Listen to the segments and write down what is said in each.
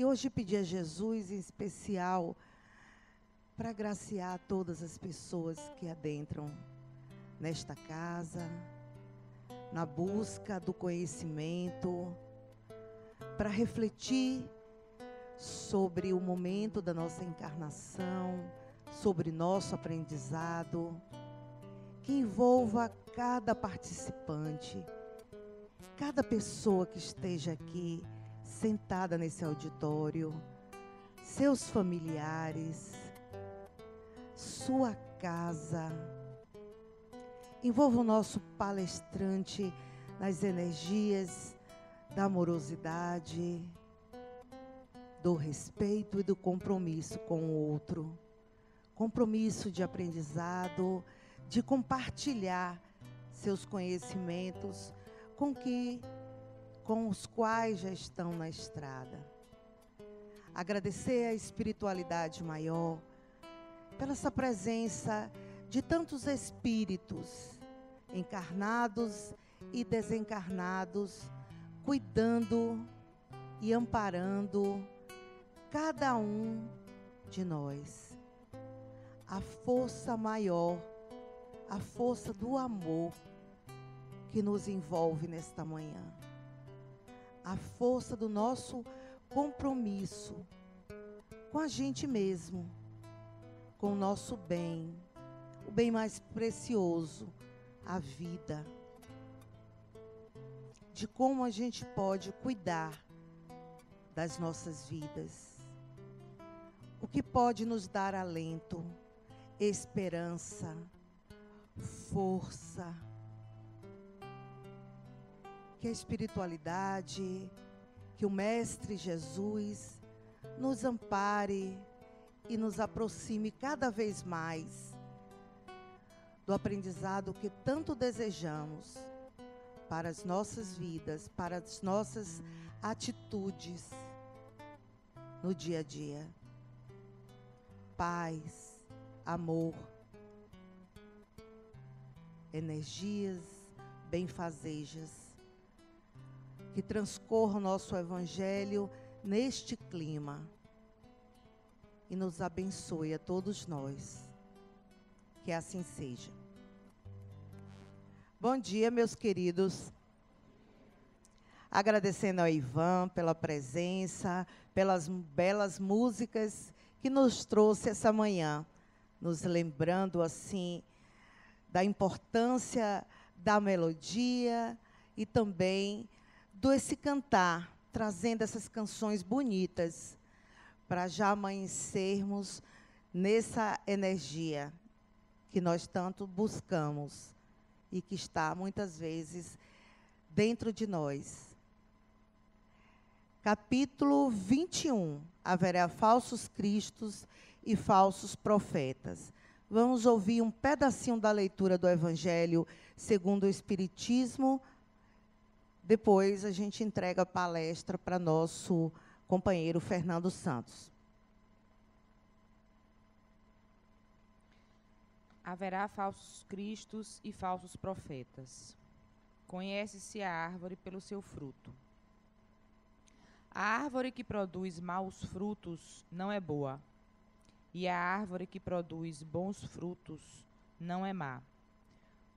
hoje pedir a Jesus, em especial, para agraciar todas as pessoas que adentram nesta casa, na busca do conhecimento, para refletir sobre o momento da nossa encarnação, sobre nosso aprendizado, que envolva cada participante, cada pessoa que esteja aqui sentada nesse auditório, seus familiares, sua casa. Envolva o nosso palestrante nas energias da amorosidade, do respeito e do compromisso com o outro. Compromisso de aprendizado, de compartilhar seus conhecimentos com os quais já estão na estrada. Agradecer a espiritualidade maior pela essa presença de tantos espíritos encarnados e desencarnados, cuidando e amparando cada um de nós. A força maior, a força do amor que nos envolve nesta manhã. A força do nosso compromisso com a gente mesmo, com o nosso bem, o bem mais precioso, a vida. De como a gente pode cuidar das nossas vidas. O que pode nos dar alento, esperança, força. Que a espiritualidade, que o Mestre Jesus nos ampare e nos aproxime cada vez mais do aprendizado que tanto desejamos para as nossas vidas, para as nossas atitudes no dia a dia. Paz, amor, energias benfazejas, que transcorra o nosso Evangelho neste clima e nos abençoe a todos nós. Que assim seja. Bom dia, meus queridos. Agradecendo ao Ivan pela presença, pelas belas músicas que nos trouxe essa manhã, nos lembrando assim da importância da melodia e também desse cantar, trazendo essas canções bonitas para já amanhecermos nessa energia que nós tanto buscamos e que está muitas vezes dentro de nós. Capítulo 21. Haverá falsos cristos e falsos profetas. Vamos ouvir um pedacinho da leitura do Evangelho segundo o Espiritismo. Depois a gente entrega a palestra para nosso companheiro Fernando Santos. Haverá falsos cristos e falsos profetas. Conhece-se a árvore pelo seu fruto. A árvore que produz maus frutos não é boa, e a árvore que produz bons frutos não é má.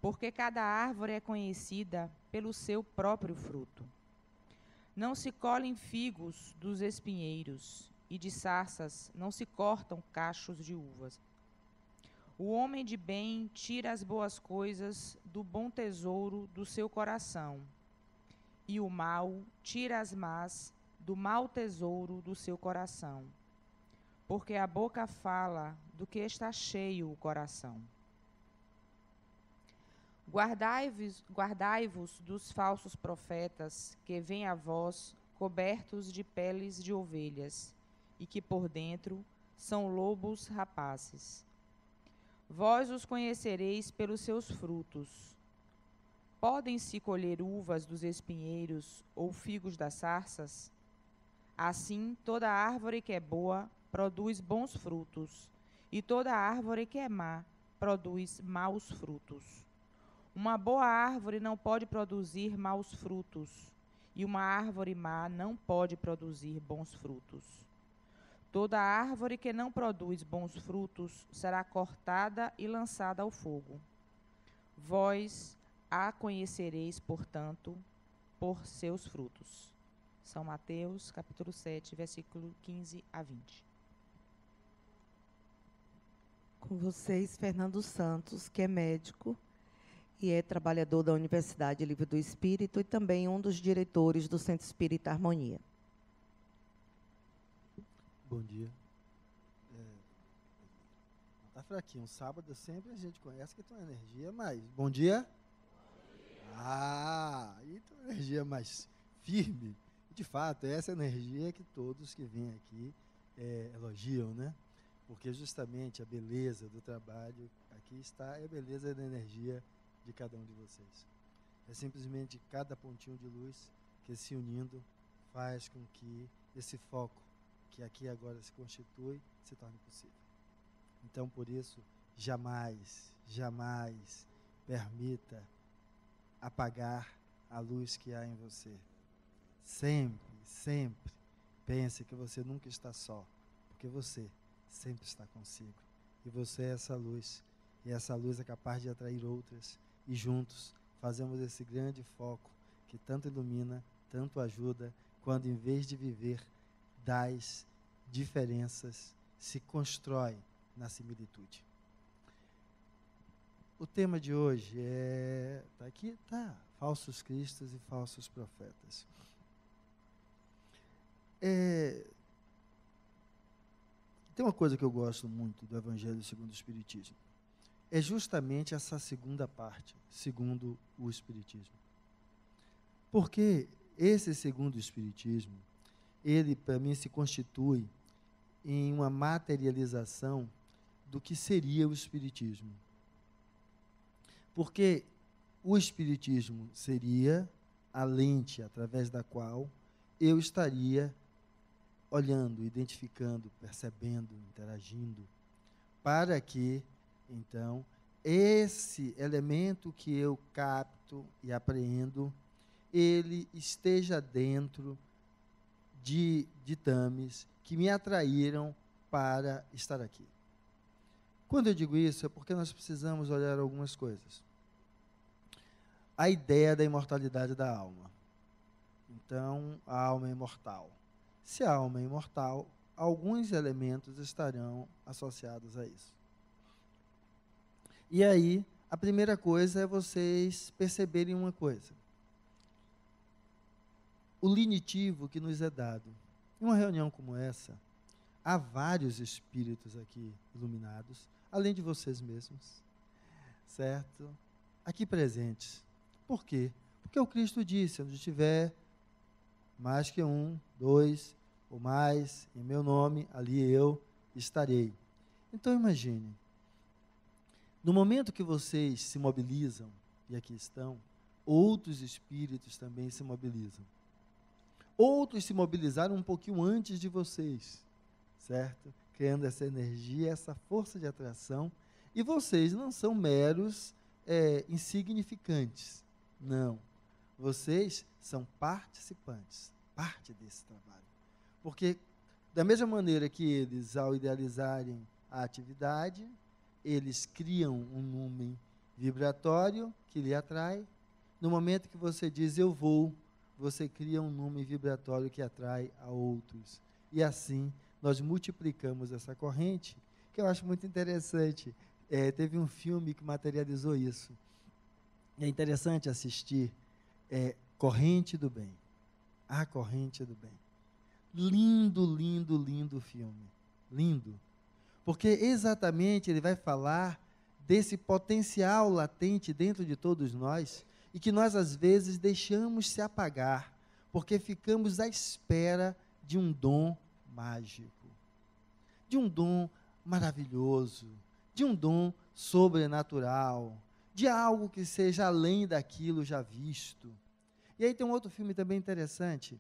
Porque cada árvore é conhecida pelo seu próprio fruto. Não se colhem figos dos espinheiros, e de sarças não se cortam cachos de uvas. O homem de bem tira as boas coisas do bom tesouro do seu coração, e o mal tira as más do mau tesouro do seu coração. Porque a boca fala do que está cheio o coração. Guardai-vos dos falsos profetas que vêm a vós cobertos de peles de ovelhas, e que por dentro são lobos rapazes. Vós os conhecereis pelos seus frutos. Podem-se colher uvas dos espinheiros ou figos das sarças? Assim, toda árvore que é boa produz bons frutos, e toda árvore que é má produz maus frutos. Uma boa árvore não pode produzir maus frutos, e uma árvore má não pode produzir bons frutos. Toda árvore que não produz bons frutos será cortada e lançada ao fogo. Vós a conhecereis, portanto, por seus frutos. São Mateus, capítulo 7, versículo 15 a 20. Com vocês, Fernando Santos, que é médico e é trabalhador da Universidade Livre do Espírito e também um dos diretores do Centro Espírita Harmonia. Bom dia. Tá fraquinho. Sábado sempre a gente conhece que tem uma energia mais. Bom dia? E tem uma energia mais firme. De fato, é essa energia que todos que vêm aqui elogiam, né? Porque justamente a beleza do trabalho aqui está, é a beleza da energia de cada um de vocês. É simplesmente cada pontinho de luz que se unindo faz com que esse foco que aqui agora se constitui se torne possível. Então, por isso, jamais permita apagar a luz que há em você. Sempre pense que você nunca está só, porque você sempre está consigo. E você é essa luz, e essa luz é capaz de atrair outras, e juntos fazemos esse grande foco que tanto ilumina, tanto ajuda, quando em vez de viver das diferenças, se constrói na similitude. O tema de hoje está aqui, falsos cristos e falsos profetas. Tem uma coisa que eu gosto muito do Evangelho segundo o Espiritismo. É justamente essa segunda parte, segundo o Espiritismo. Porque esse segundo o Espiritismo, ele, para mim, se constitui em uma materialização do que seria o Espiritismo. Porque o Espiritismo seria a lente através da qual eu estaria olhando, identificando, percebendo, interagindo, para que, então, esse elemento que eu capto e apreendo, ele esteja dentro de ditames que me atraíram para estar aqui. Quando eu digo isso, é porque nós precisamos olhar algumas coisas. A ideia da imortalidade da alma. Então, a alma é imortal. Se a alma é imortal, alguns elementos estarão associados a isso. E aí, a primeira coisa é vocês perceberem uma coisa. O lenitivo que nos é dado. Em uma reunião como essa, há vários espíritos aqui iluminados, além de vocês mesmos, certo? Aqui presentes. Por quê? Porque o Cristo disse, onde tiver mais que um, dois ou mais, em meu nome, ali eu estarei. Então imagine, no momento que vocês se mobilizam, e aqui estão, outros espíritos também se mobilizam. Outros se mobilizaram um pouquinho antes de vocês, certo? Criando essa energia, essa força de atração. E vocês não são meros insignificantes. Não. Vocês são participantes, parte desse trabalho. Porque, da mesma maneira que eles, ao idealizarem a atividade, eles criam um númen vibratório que lhe atrai. No momento que você diz, eu vou, você cria um númen vibratório que atrai a outros. E assim, nós multiplicamos essa corrente, que eu acho muito interessante. Teve um filme que materializou isso. É interessante assistir Corrente do Bem. A Corrente do Bem. Lindo, lindo, lindo filme. Lindo. Porque exatamente ele vai falar desse potencial latente dentro de todos nós e que nós, às vezes, deixamos se apagar, porque ficamos à espera de um dom mágico, de um dom maravilhoso, de um dom sobrenatural, de algo que seja além daquilo já visto. E aí tem um outro filme também interessante,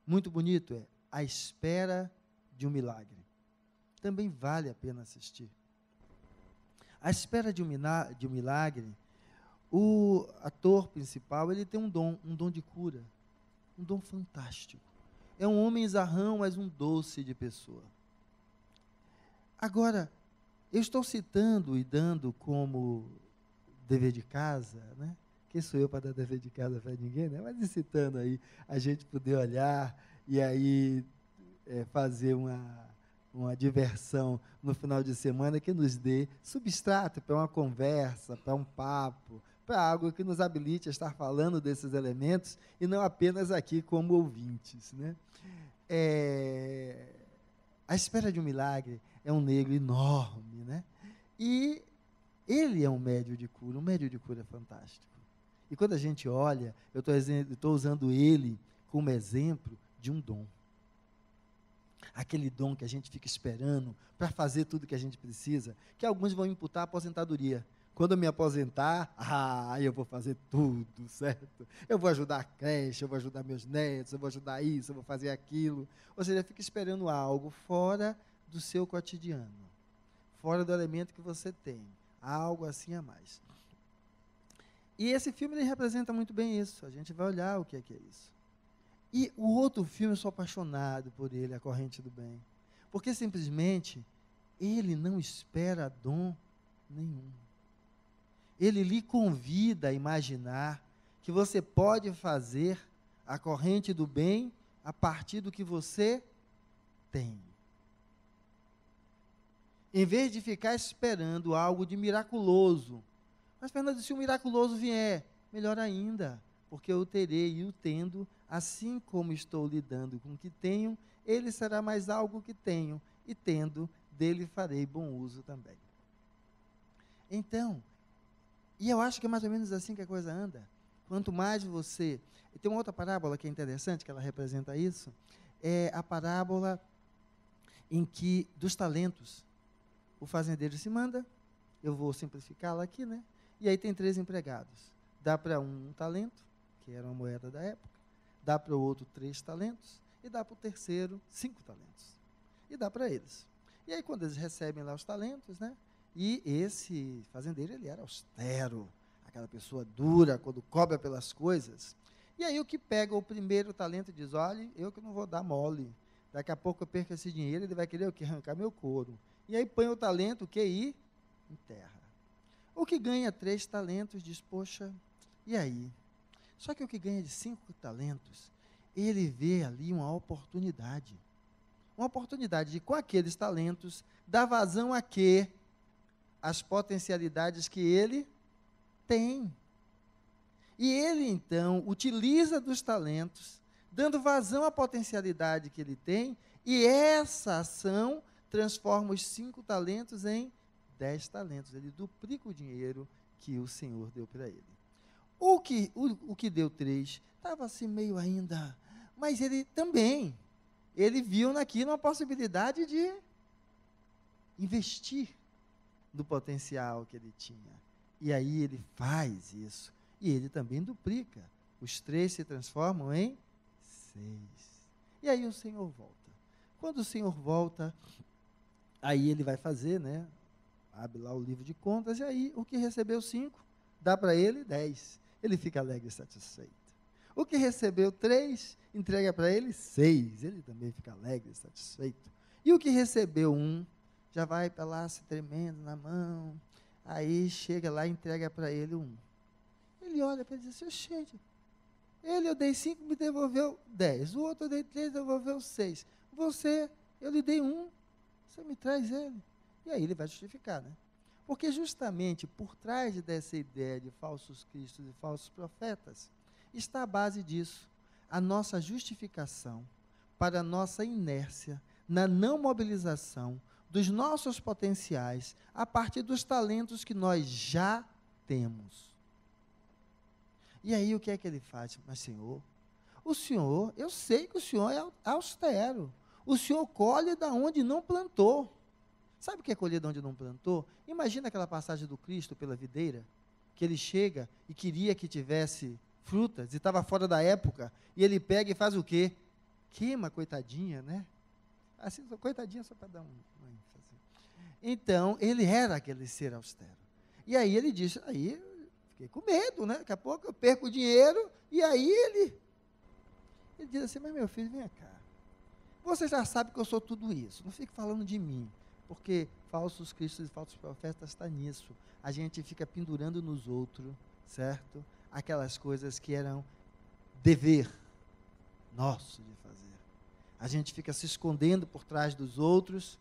muito bonito, A Espera de um Milagre. Também vale a pena assistir. A Espera de um Milagre, O ator principal, ele tem um dom de cura, um dom fantástico. É um homem zarrão, mas um doce de pessoa. Agora, eu estou citando e dando como dever de casa, né? Quem sou eu para dar dever de casa para ninguém, né? Mas citando aí, a gente poder olhar e aí fazer uma diversão no final de semana que nos dê substrato para uma conversa, para um papo, para algo que nos habilite a estar falando desses elementos e não apenas aqui como ouvintes, né? A espera de um milagre é um negro enorme, né? E ele é um médium de cura fantástico. E quando a gente olha, eu estou usando ele como exemplo de um dom. Aquele dom que a gente fica esperando para fazer tudo que a gente precisa, que alguns vão imputar a aposentadoria. Quando eu me aposentar, eu vou fazer tudo, certo? Eu vou ajudar a creche, eu vou ajudar meus netos, eu vou ajudar isso, eu vou fazer aquilo. Ou seja, fica esperando algo fora do seu cotidiano, fora do elemento que você tem, algo assim a mais. E esse filme ele representa muito bem isso. A gente vai olhar o que é isso. E o outro filme, eu sou apaixonado por ele, A Corrente do Bem. Porque simplesmente ele não espera dom nenhum. Ele lhe convida a imaginar que você pode fazer a corrente do bem a partir do que você tem. Em vez de ficar esperando algo de miraculoso. Mas, Fernando, se o miraculoso vier, melhor ainda, porque eu terei e o tendo, assim como estou lidando com o que tenho, ele será mais algo que tenho, e tendo, dele farei bom uso também. Então, e eu acho que é mais ou menos assim que a coisa anda. Quanto mais você... E tem uma outra parábola que é interessante, que ela representa isso, é a parábola em que, dos talentos, o fazendeiro se manda, eu vou simplificá-la aqui, né? E aí tem 3 empregados. Dá para um talento, que era uma moeda da época, dá para o outro 3 talentos, e dá para o terceiro 5 talentos. E dá para eles. E aí, quando eles recebem lá os talentos, né? E esse fazendeiro, ele era austero, aquela pessoa dura, quando cobra pelas coisas. E aí, o que pega o primeiro talento diz, olha, eu que não vou dar mole. Daqui a pouco eu perco esse dinheiro, ele vai querer o quê? Arrancar meu couro. E aí, põe o talento, o quê? E enterra. O que ganha 3 talentos diz, poxa, e aí? Só que o que ganha de 5 talentos, ele vê ali uma oportunidade. Uma oportunidade de, com aqueles talentos, dar vazão a quê? As potencialidades que ele tem. E ele, então, utiliza dos talentos, dando vazão à potencialidade que ele tem, e essa ação transforma os 5 talentos em 10 talentos. Ele duplica o dinheiro que o Senhor deu para ele. O que deu 3, estava assim meio ainda, mas ele também, ele viu naquilo uma possibilidade de investir do potencial que ele tinha. E aí ele faz isso. E ele também duplica. Os 3 se transformam em 6. E aí o Senhor volta. Quando o Senhor volta, aí ele vai fazer, né? Abre lá o livro de contas, e aí o que recebeu 5, dá para ele 10. Ele fica alegre e satisfeito. O que recebeu 3, entrega para ele 6. Ele também fica alegre e satisfeito. E o que recebeu 1, já vai para lá se tremendo na mão, aí chega lá e entrega para ele 1. Ele olha para ele e diz assim, gente, eu dei 5, me devolveu 10. O outro eu dei 3, devolveu 6. Você, eu lhe dei 1, você me traz ele. E aí ele vai justificar, né? Porque justamente por trás dessa ideia de falsos cristos e falsos profetas, está a base disso, a nossa justificação para a nossa inércia na não mobilização dos nossos potenciais a partir dos talentos que nós já temos. E aí o que é que ele faz? Mas Senhor, eu sei que o Senhor é austero. O Senhor colhe da onde não plantou. Sabe o que é colher de onde não plantou? Imagina aquela passagem do Cristo pela videira, que ele chega e queria que tivesse frutas, e estava fora da época, e ele pega e faz o quê? Queima, coitadinha, né? Assim, coitadinha só para dar uma ênfase. Então, ele era aquele ser austero. E aí ele disse, aí fiquei com medo, né? Daqui a pouco eu perco o dinheiro, e aí ele diz assim, mas meu filho, vem cá. Você já sabe que eu sou tudo isso, não fique falando de mim, porque falsos cristos e falsos profetas estão nisso. A gente fica pendurando nos outros, certo? Aquelas coisas que eram dever nosso de fazer. A gente fica se escondendo por trás dos outros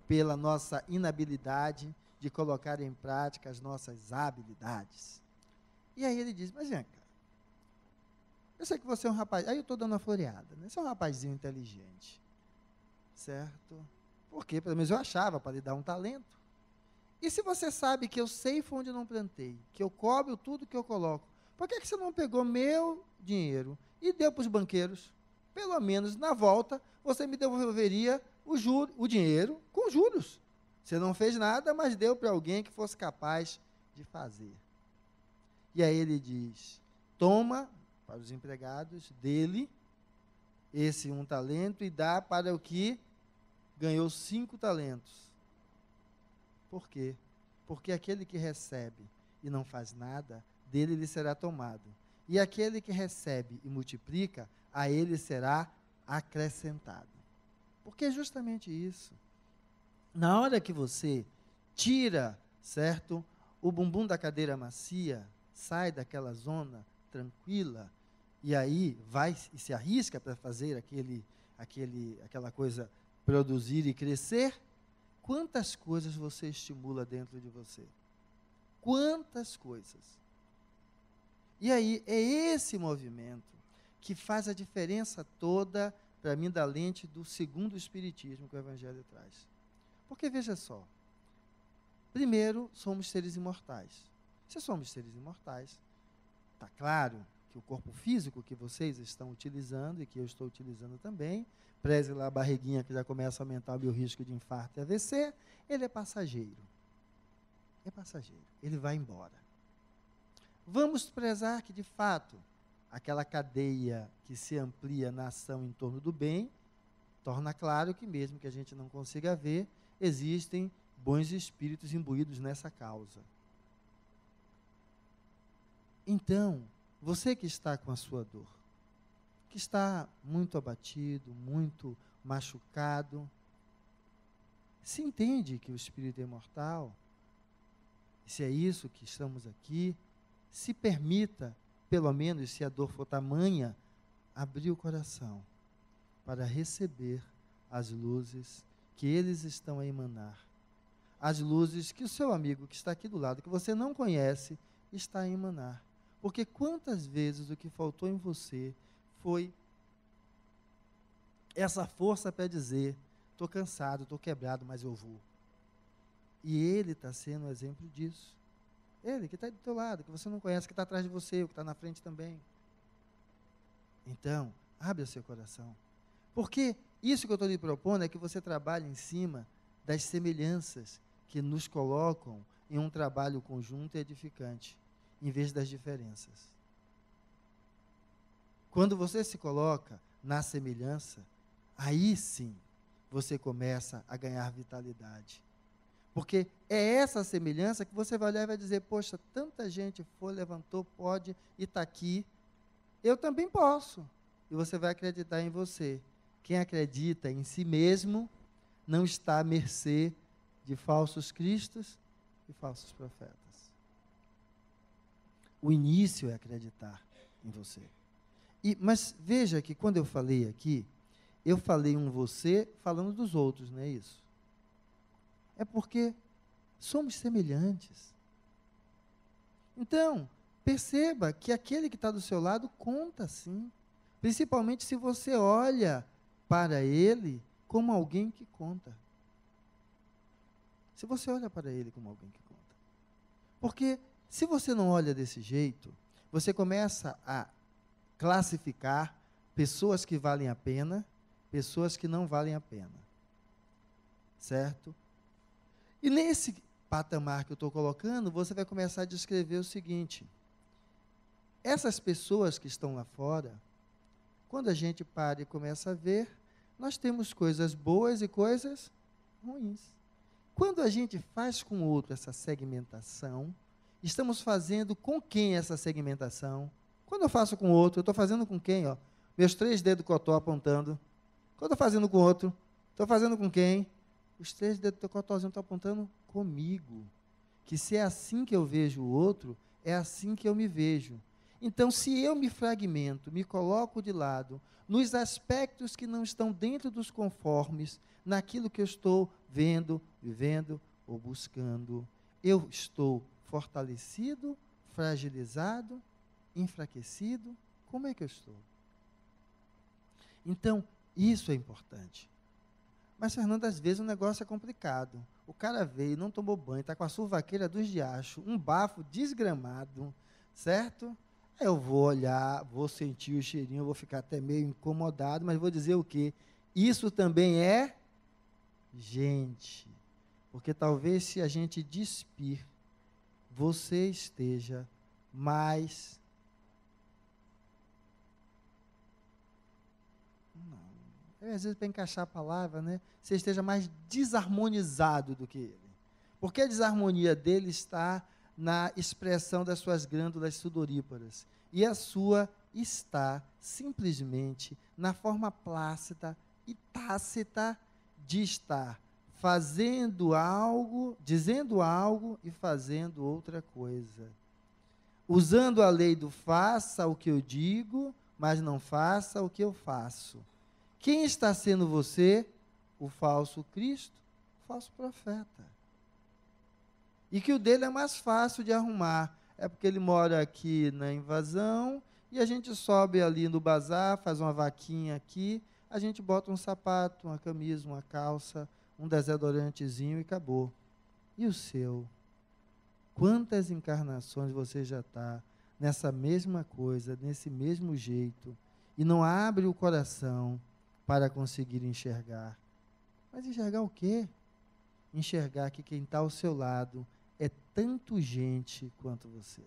pela nossa inabilidade de colocar em prática as nossas habilidades. E aí ele diz, mas vem cá, eu sei que você é um rapaz, aí eu estou dando uma floreada, né? Você é um rapazinho inteligente, certo? Porque, pelo menos eu achava, para lhe dar um talento. E se você sabe que eu ceifo onde não plantei, que eu cobro tudo que eu coloco, por que você não pegou meu dinheiro e deu para os banqueiros? Pelo menos, na volta, você me devolveria o dinheiro com juros. Você não fez nada, mas deu para alguém que fosse capaz de fazer. E aí ele diz, toma para os empregados dele esse 1 talento e dá para o que ganhou 5 talentos. Por quê? Porque aquele que recebe e não faz nada, dele lhe será tomado. E aquele que recebe e multiplica, a ele será acrescentado. Porque é justamente isso. Na hora que você tira, certo, o bumbum da cadeira macia, sai daquela zona tranquila, e aí vai e se arrisca para fazer aquela coisa produzir e crescer, quantas coisas você estimula dentro de você? Quantas coisas? E aí, é esse movimento que faz a diferença toda, para mim, da lente do segundo espiritismo que o Evangelho traz. Porque, veja só, primeiro, somos seres imortais. Se somos seres imortais, está claro que o corpo físico que vocês estão utilizando, e que eu estou utilizando também, preze lá a barriguinha que já começa a aumentar o meu risco de infarto e AVC, ele é passageiro. É passageiro, ele vai embora. Vamos prezar que, de fato, aquela cadeia que se amplia na ação em torno do bem, torna claro que, mesmo que a gente não consiga ver, existem bons espíritos imbuídos nessa causa. Então, você que está com a sua dor, que está muito abatido, muito machucado, se entende que o espírito é imortal, se é isso que estamos aqui, se permita, pelo menos se a dor for tamanha, abrir o coração para receber as luzes que eles estão a emanar. As luzes que o seu amigo que está aqui do lado, que você não conhece, está a emanar. Porque quantas vezes o que faltou em você foi essa força para dizer, estou cansado, estou quebrado, mas eu vou. E ele está sendo um exemplo disso. Ele que está do teu lado, que você não conhece, que está atrás de você, o que está na frente também. Então, abre o seu coração. Porque isso que eu estou lhe propondo é que você trabalhe em cima das semelhanças que nos colocam em um trabalho conjunto e edificante, em vez das diferenças. Quando você se coloca na semelhança, aí sim você começa a ganhar vitalidade. Porque é essa semelhança que você vai olhar e vai dizer, poxa, tanta gente foi, levantou, pode e está aqui, eu também posso. E você vai acreditar em você. Quem acredita em si mesmo não está à mercê de falsos cristos e falsos profetas. O início é acreditar em você. Mas veja que quando eu falei aqui, eu falei um você falando dos outros, não é isso? É porque somos semelhantes. Então, perceba que aquele que está do seu lado conta sim. Principalmente se você olha para ele como alguém que conta. Se você olha para ele como alguém que conta. Porque se você não olha desse jeito, você começa a classificar pessoas que valem a pena, pessoas que não valem a pena. Certo? E nesse patamar que eu estou colocando, você vai começar a descrever o seguinte. Essas pessoas que estão lá fora, quando a gente para e começa a ver, nós temos coisas boas e coisas ruins. Quando a gente faz com o outro essa segmentação, estamos fazendo com quem essa segmentação? Quando eu faço com o outro, eu estou fazendo com quem? Ó? Meus 3 dedos cotó apontando. Quando eu estou fazendo com o outro, estou fazendo com quem? Os 3 dedos do cotózinho estão apontando comigo. Que se é assim que eu vejo o outro, é assim que eu me vejo. Então, se eu me fragmento, me coloco de lado, nos aspectos que não estão dentro dos conformes, naquilo que eu estou vendo, vivendo ou buscando, eu estou fortalecido, fragilizado, enfraquecido? Como é que eu estou? Então, isso é importante. Mas, Fernando, às vezes o negócio é complicado. O cara veio, não tomou banho, está com a suvaqueira dos diachos, um bafo desgramado, certo? Eu vou olhar, vou sentir o cheirinho, vou ficar até meio incomodado, mas vou dizer o quê? Isso também é gente. Porque talvez se a gente despir, você esteja mais... Às vezes, para encaixar a palavra, né? Você esteja mais desarmonizado do que ele. Porque a desarmonia dele está na expressão das suas glândulas sudoríparas. E a sua está simplesmente na forma plácida e tácita de estar fazendo algo, dizendo algo e fazendo outra coisa. Usando a lei do faça o que eu digo, mas não faça o que eu faço. Quem está sendo você? O falso Cristo, o falso profeta. E que o dele é mais fácil de arrumar. É porque ele mora aqui na Invasão, e a gente sobe ali no bazar, faz uma vaquinha aqui, a gente bota um sapato, uma camisa, uma calça, um desodorantezinho e acabou. E o seu? Quantas encarnações você já está nessa mesma coisa, nesse mesmo jeito, e não abre o coração para conseguir enxergar? Mas enxergar o quê? Enxergar que quem está ao seu lado é tanto gente quanto você.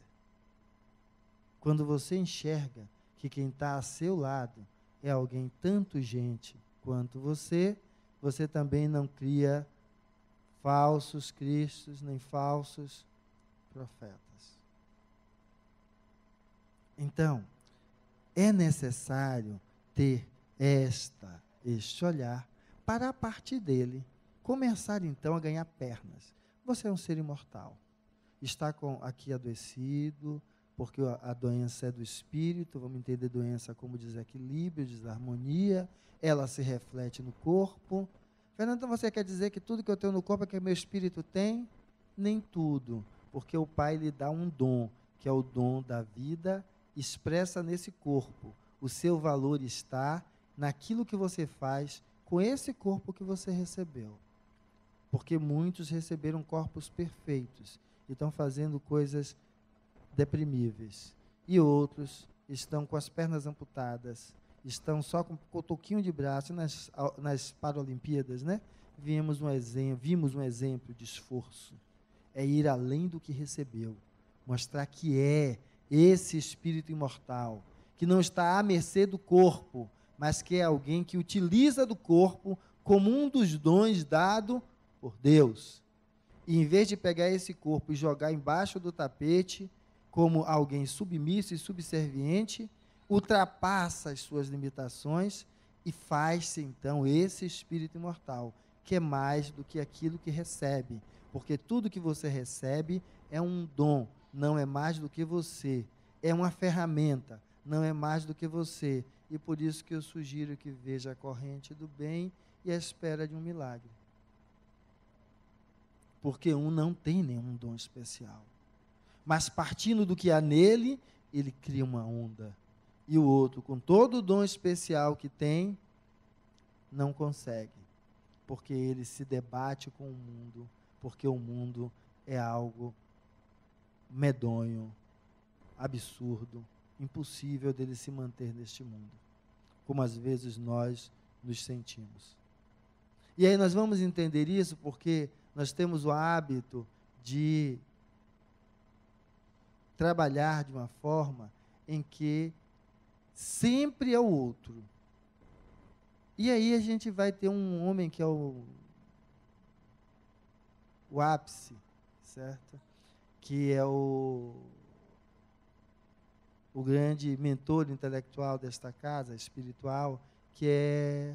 Quando você enxerga que quem está a seu lado é alguém tanto gente quanto você, você também não cria falsos cristos, nem falsos profetas. Então, é necessário ter este olhar para, a partir dele, começar então a ganhar pernas. Você é um ser imortal. Está aqui adoecido, porque a doença é do espírito, vamos entender doença como desequilíbrio, desarmonia, ela se reflete no corpo. Fernando, então você quer dizer que tudo que eu tenho no corpo é que meu espírito tem? Nem tudo, porque o Pai lhe dá um dom, que é o dom da vida, expressa nesse corpo. O seu valor está naquilo que você faz com esse corpo que você recebeu. Porque muitos receberam corpos perfeitos e estão fazendo coisas deprimíveis. E outros estão com as pernas amputadas, estão só com um cotoquinho de braço. Nas Paralimpíadas, né? Vimos um exemplo de esforço. É ir além do que recebeu. Mostrar que é esse espírito imortal, que não está à mercê do corpo, mas que é alguém que utiliza do corpo como um dos dons dado por Deus. E em vez de pegar esse corpo e jogar embaixo do tapete, como alguém submisso e subserviente, ultrapassa as suas limitações e faz-se então esse espírito imortal, que é mais do que aquilo que recebe, porque tudo que você recebe é um dom, não é mais do que você, é uma ferramenta, não é mais do que você, e por isso que eu sugiro que veja a corrente do bem e a espera de um milagre. Porque um não tem nenhum dom especial. Mas partindo do que há nele, ele cria uma onda. E o outro, com todo o dom especial que tem, não consegue. Porque ele se debate com o mundo, porque o mundo é algo medonho, absurdo, impossível dele se manter neste mundo, como às vezes nós nos sentimos. E aí nós vamos entender isso porque nós temos o hábito de trabalhar de uma forma em que sempre é o outro. E aí a gente vai ter um homem que é o ápice, certo? que é o grande mentor intelectual desta casa, espiritual, que é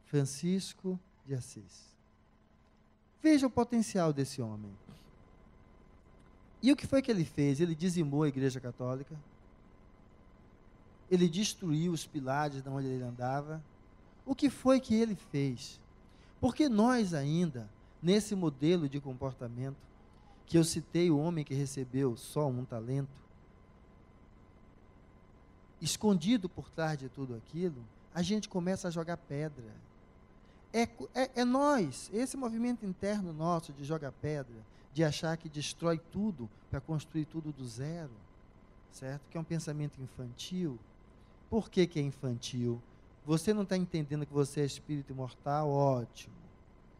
Francisco de Assis. Veja o potencial desse homem. E o que foi que ele fez? Ele dizimou a Igreja Católica, ele destruiu os pilares de onde ele andava. O que foi que ele fez? Porque nós ainda, nesse modelo de comportamento, que eu citei, o homem que recebeu só um talento, escondido por trás de tudo aquilo, a gente começa a jogar pedra. É nós, esse movimento interno nosso de jogar pedra, de achar que destrói tudo para construir tudo do zero, certo? Que é um pensamento infantil. Por que que é infantil? Você não está entendendo que você é espírito imortal? Ótimo.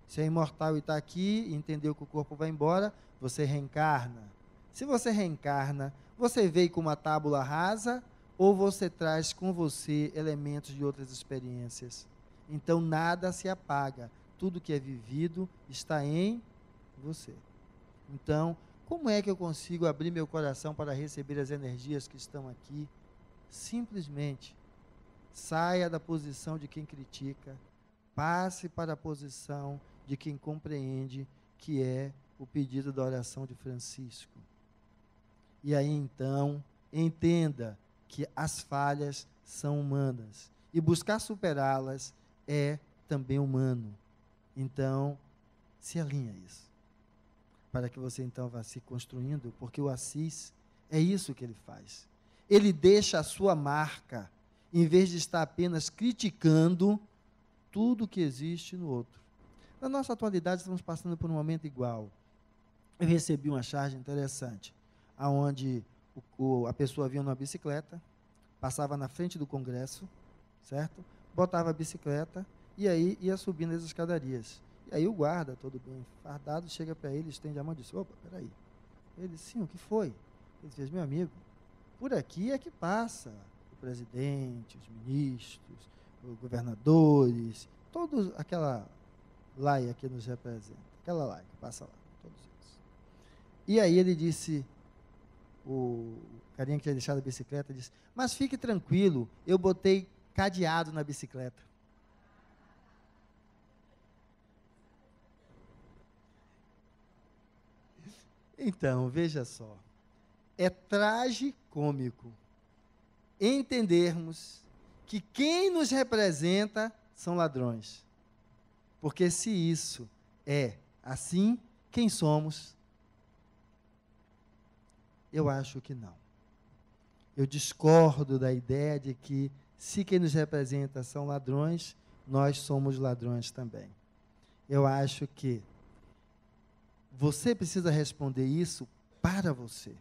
Se é imortal e está aqui, e entendeu que o corpo vai embora, você reencarna. Se você reencarna, você veio com uma tábula rasa ou você traz com você elementos de outras experiências? Então, nada se apaga. Tudo que é vivido está em você. Então, como é que eu consigo abrir meu coração para receber as energias que estão aqui? Simplesmente, saia da posição de quem critica, passe para a posição de quem compreende, que é o pedido da oração de Francisco. E aí, então, entenda que as falhas são humanas. E buscar superá-las é também humano. Então, se alinha a isso. Para que você, então, vá se construindo, porque o Assis é isso que ele faz. Ele deixa a sua marca, em vez de estar apenas criticando tudo que existe no outro. Na nossa atualidade, estamos passando por um momento igual. Eu recebi uma charge interessante, onde a pessoa vinha numa bicicleta, passava na frente do Congresso, certo? Botava a bicicleta e aí ia subindo as escadarias. E aí o guarda, todo bem fardado, chega para ele, estende a mão e diz: opa, peraí. Ele disse: sim, o que foi? Ele diz: meu amigo, por aqui é que passa o presidente, os ministros, os governadores, todos aquela laia que nos representa, aquela laia que passa lá, todos eles. E aí ele disse, o carinha que tinha deixado a bicicleta, disse: mas fique tranquilo, eu botei cadeado na bicicleta. Então, veja só, é tragicômico entendermos que quem nos representa são ladrões. Porque se isso é assim, quem somos? Eu acho que não. Eu discordo da ideia de que, se quem nos representa são ladrões, nós somos ladrões também. Eu acho que você precisa responder isso para você.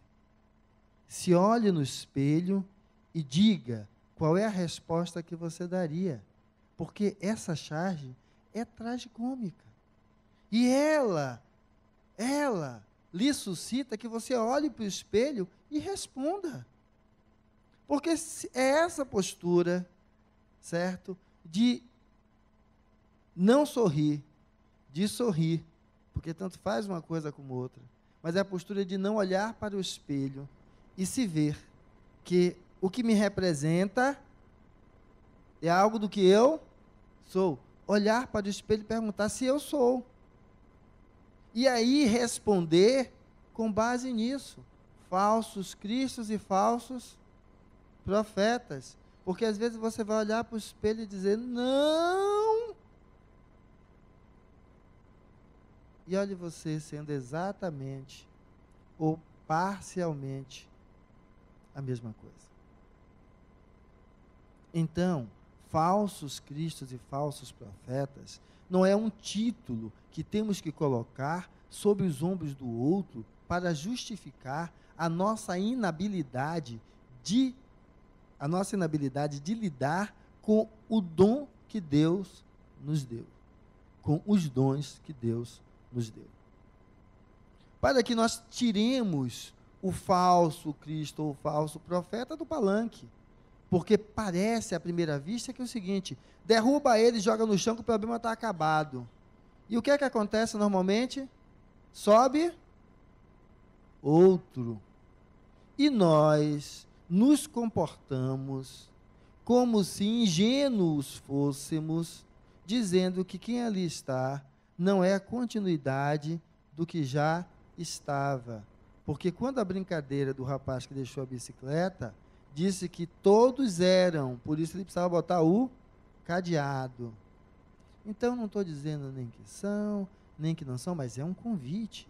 Se olhe no espelho e diga qual é a resposta que você daria. Porque essa charge é tragicômica. E ela lhe suscita que você olhe para o espelho e responda. Porque é essa postura, certo? De não sorrir, de sorrir, porque tanto faz uma coisa como outra, mas é a postura de não olhar para o espelho e se ver que o que me representa é algo do que eu sou. Olhar para o espelho e perguntar se eu sou. E aí responder com base nisso. Falsos cristos e falsos profetas. Porque às vezes você vai olhar para o espelho e dizer: não! E olhe você sendo exatamente ou parcialmente a mesma coisa. Então, falsos cristos e falsos profetas não é um título que temos que colocar sobre os ombros do outro para justificar a nossa inabilidade de lidar com o dom que Deus nos deu, com os dons que Deus nos deu. Para que nós tiremos o falso Cristo ou o falso profeta do palanque. Porque parece, à primeira vista, que é o seguinte: derruba ele, joga no chão que o problema está acabado. E o que é que acontece normalmente? Sobe outro. E nós nos comportamos como se ingênuos fôssemos, dizendo que quem ali está não é a continuidade do que já estava. Porque quando a brincadeira do rapaz que deixou a bicicleta, disse que todos eram, por isso ele precisava botar o cadeado. Então, não estou dizendo nem que são, nem que não são, mas é um convite.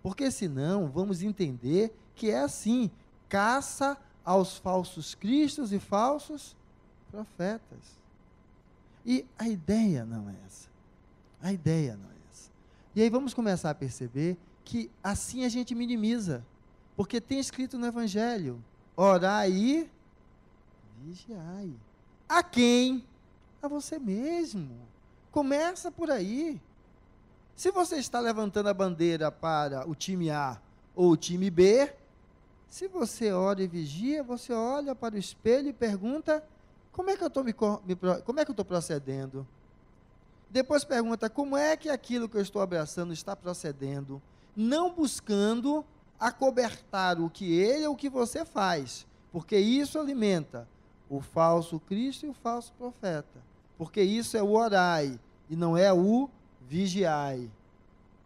Porque senão, vamos entender que é assim, caça aos falsos cristos e falsos profetas. E a ideia não é essa. A ideia não é essa. E aí vamos começar a perceber que assim a gente minimiza. Porque tem escrito no Evangelho, orai e vigiai. A quem? A você mesmo. Começa por aí. Se você está levantando a bandeira para o time A ou o time B, se você ora e vigia, você olha para o espelho e pergunta, como é que eu estou procedendo? Depois pergunta, como é que aquilo que eu estou abraçando está procedendo? Não buscando acobertar o que ele ou o que você faz, porque isso alimenta o falso Cristo e o falso profeta. Porque isso é o orai e não é o vigiai.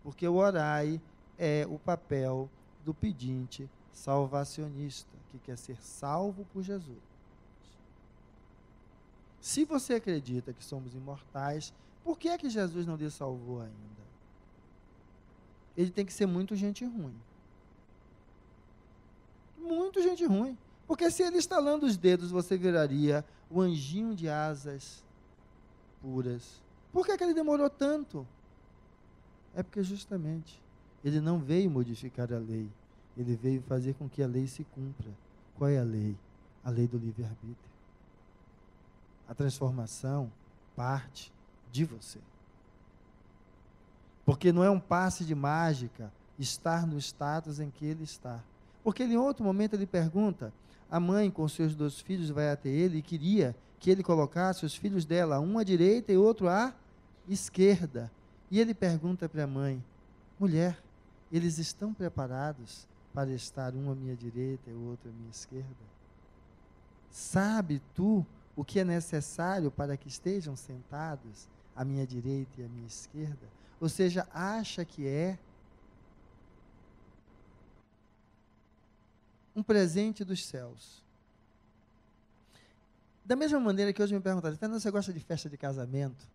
Porque o orai é o papel do pedinte salvacionista, que quer ser salvo por Jesus. Se você acredita que somos imortais, por que é que Jesus não lhe salvou ainda? Ele tem que ser muito gente ruim. Muito gente ruim. Porque se ele estalando os dedos, você viraria o anjinho de asas puras. Por que é que ele demorou tanto? É porque justamente ele não veio modificar a lei. Ele veio fazer com que a lei se cumpra. Qual é a lei? A lei do livre-arbítrio. A transformação parte de você. Porque não é um passe de mágica estar no status em que ele está. Porque ele, em outro momento ele pergunta, a mãe com seus 2 filhos vai até ele e queria que ele colocasse os filhos dela, um à direita e outro à esquerda. E ele pergunta para a mãe, mulher, eles estão preparados para estar um à minha direita e o outro à minha esquerda? Sabe tu o que é necessário para que estejam sentados à minha direita e à minha esquerda? Ou seja, acha que é um presente dos céus. Da mesma maneira que hoje me perguntaram, você gosta de festa de casamento?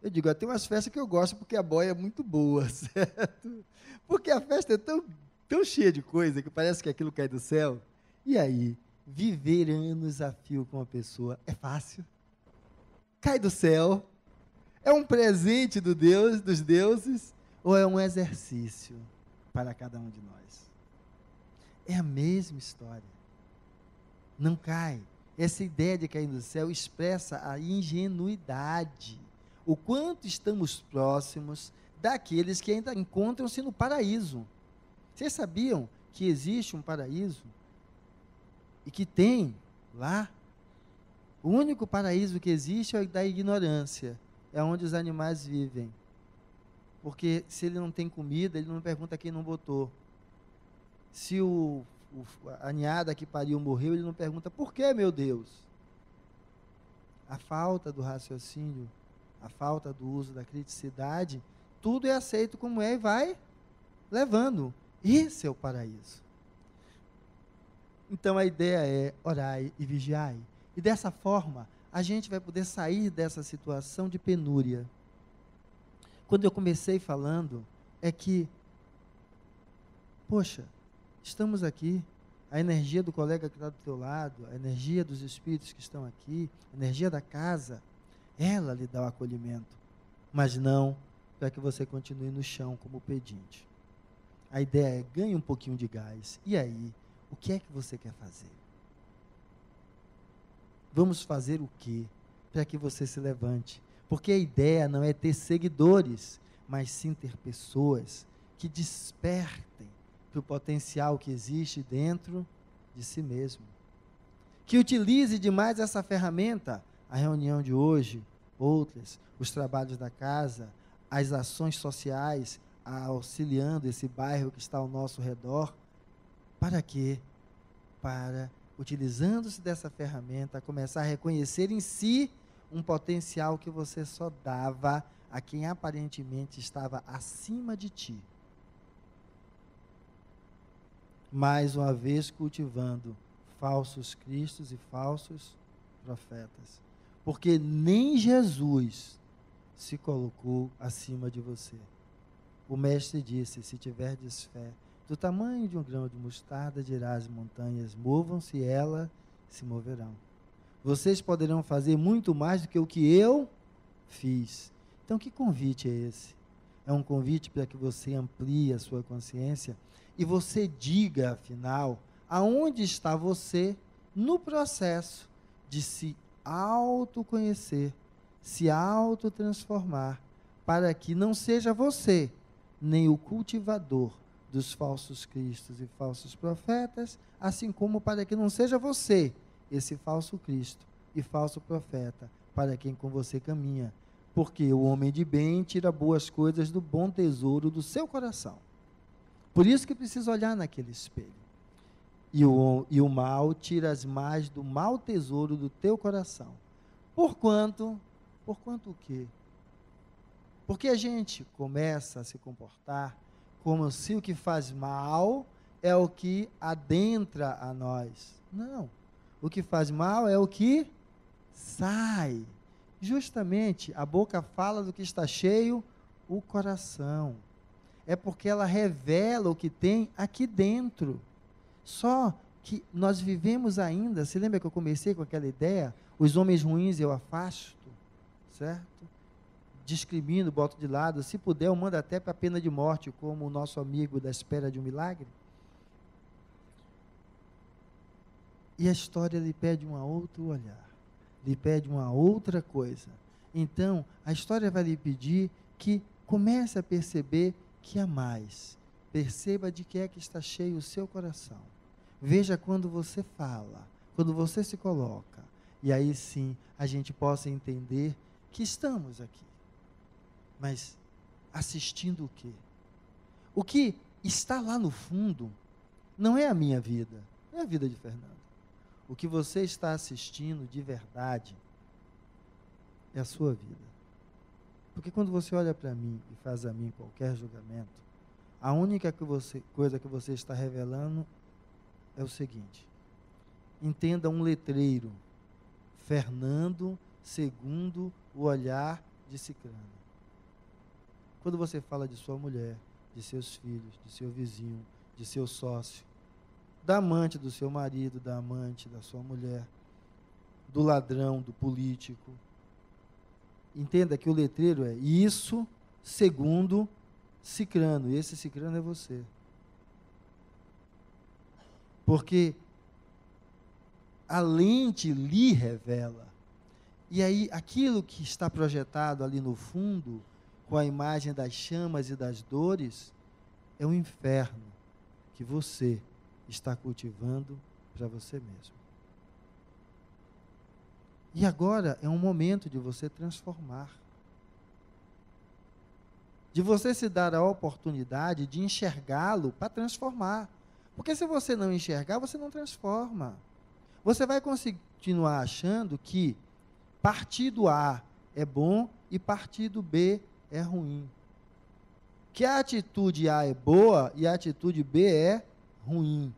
Eu digo, tem umas festas que eu gosto porque a boia é muito boa, certo? Porque a festa é tão cheia de coisa que parece que aquilo cai do céu. E aí, viver anos a fio com uma pessoa é fácil? Cai do céu? É um presente dos deuses ou é um exercício para cada um de nós? É a mesma história. Não cai. Essa ideia de cair do céu expressa a ingenuidade. O quanto estamos próximos daqueles que ainda encontram-se no paraíso. Vocês sabiam que existe um paraíso? E que tem lá? O único paraíso que existe é o da ignorância. É onde os animais vivem. Porque se ele não tem comida, ele não pergunta quem não botou. Se a ninhada que pariu morreu, ele não pergunta, por que, meu Deus? A falta do raciocínio, a falta do uso da criticidade, tudo é aceito como é e vai levando. Esse é o paraíso. Então a ideia é orai e vigiai. E dessa forma, a gente vai poder sair dessa situação de penúria. Quando eu comecei falando, é que, poxa, estamos aqui, a energia do colega que está do teu lado, a energia dos espíritos que estão aqui, a energia da casa, ela lhe dá o acolhimento, mas não para que você continue no chão como pedinte. A ideia é ganhe um pouquinho de gás. E aí, o que é que você quer fazer? Vamos fazer o quê para que você se levante? Porque a ideia não é ter seguidores, mas sim ter pessoas que despertem para o potencial que existe dentro de si mesmo. Que utilize demais essa ferramenta, a reunião de hoje, outras, os trabalhos da casa, as ações sociais, auxiliando esse bairro que está ao nosso redor, Para quê? Para, utilizando-se dessa ferramenta, começar a reconhecer em si um potencial que você só dava a quem aparentemente estava acima de ti. Mais uma vez cultivando falsos cristos e falsos profetas. Porque nem Jesus se colocou acima de você. O mestre disse, se tiverdes fé, do tamanho de um grão de mostarda, dirás às montanhas, movam-se, e elas se moverão. Vocês poderão fazer muito mais do que o que eu fiz. Então, que convite é esse? É um convite para que você amplie a sua consciência e você diga, afinal, aonde está você no processo de se autoconhecer, se autotransformar, para que não seja você, nem o cultivador dos falsos cristos e falsos profetas, assim como para que não seja você, esse falso Cristo e falso profeta, para quem com você caminha. Porque o homem de bem tira boas coisas do bom tesouro do seu coração. Por isso que precisa olhar naquele espelho. E o mal tira as más do mau tesouro do teu coração. Porquanto o quê? Porque a gente começa a se comportar como se o que faz mal é o que adentra a nós. Não. O que faz mal é o que sai. Justamente, a boca fala do que está cheio, o coração. É porque ela revela o que tem aqui dentro. Só que nós vivemos ainda, se lembra que eu comecei com aquela ideia? Os homens ruins eu afasto, certo? Discrimino, boto de lado. Se puder, eu mando até para a pena de morte, como o nosso amigo da espera de um milagre. E a história lhe pede um outro olhar. Lhe pede uma outra coisa. Então, a história vai lhe pedir que comece a perceber que há mais. Perceba de que é que está cheio o seu coração. Veja quando você fala, quando você se coloca. E aí sim, a gente possa entender que estamos aqui. Mas assistindo o quê? O que está lá no fundo não é a minha vida, não é a vida de Fernando. O que você está assistindo de verdade é a sua vida. Porque quando você olha para mim e faz a mim qualquer julgamento, a única coisa que você está revelando é o seguinte: entenda um letreiro, Fernando segundo o olhar de Cicrano. Quando você fala de sua mulher, de seus filhos, de seu vizinho, de seu sócio, da amante do seu marido, da amante da sua mulher, do ladrão, do político. Entenda que o letreiro é isso segundo Cicrano. E esse Cicrano é você. Porque a lente lhe revela. E aí, aquilo que está projetado ali no fundo, com a imagem das chamas e das dores, é o inferno que você está cultivando para você mesmo. E agora é um momento de você transformar. De você se dar a oportunidade de enxergá-lo para transformar. Porque se você não enxergar, você não transforma. Você vai continuar achando que partido A é bom e partido B é ruim. Que a atitude A é boa e a atitude B é ruim.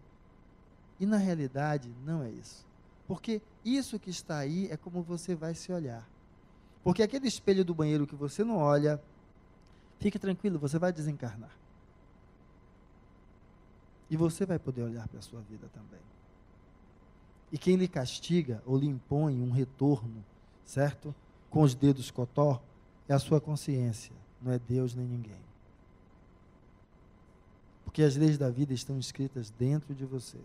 E na realidade não é isso. Porque isso que está aí é como você vai se olhar. Porque aquele espelho do banheiro que você não olha, fique tranquilo, você vai desencarnar. E você vai poder olhar para a sua vida também. E quem lhe castiga ou lhe impõe um retorno, certo? Com os dedos cotó, é a sua consciência, não é Deus nem ninguém. Porque as leis da vida estão escritas dentro de você.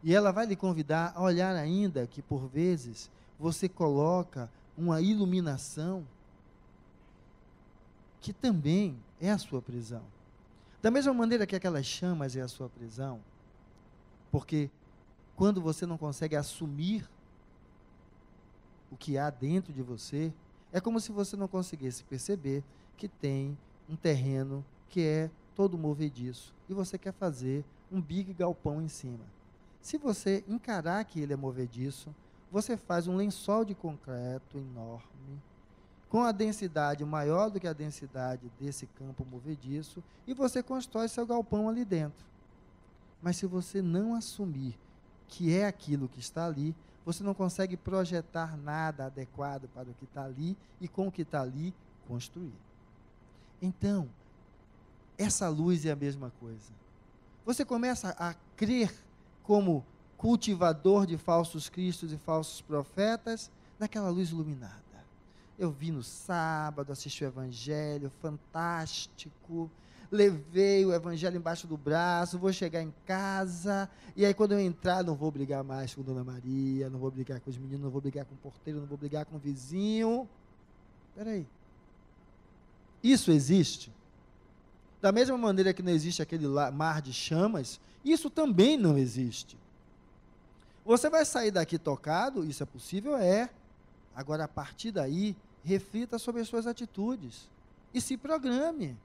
E ela vai lhe convidar a olhar ainda que, por vezes, você coloca uma iluminação que também é a sua prisão. Da mesma maneira que aquelas chamas é a sua prisão, porque quando você não consegue assumir o que há dentro de você, é como se você não conseguisse perceber que tem um terreno que é todo movediço, e você quer fazer um big galpão em cima. Se você encarar que ele é movediço, você faz um lençol de concreto enorme, com a densidade maior do que a densidade desse campo movediço, e você constrói seu galpão ali dentro. Mas se você não assumir que é aquilo que está ali, você não consegue projetar nada adequado para o que está ali e com o que está ali construir. Então, essa luz é a mesma coisa. Você começa a crer como cultivador de falsos cristos e falsos profetas naquela luz iluminada. Eu vi no sábado, assisti o evangelho, fantástico, levei o evangelho embaixo do braço, vou chegar em casa, e aí quando eu entrar, não vou brigar mais com Dona Maria, não vou brigar com os meninos, não vou brigar com o porteiro, não vou brigar com o vizinho. Espera aí. Isso existe? Da mesma maneira que não existe aquele mar de chamas, isso também não existe. Você vai sair daqui tocado, isso é possível? É. Agora, a partir daí, reflita sobre as suas atitudes e se programe.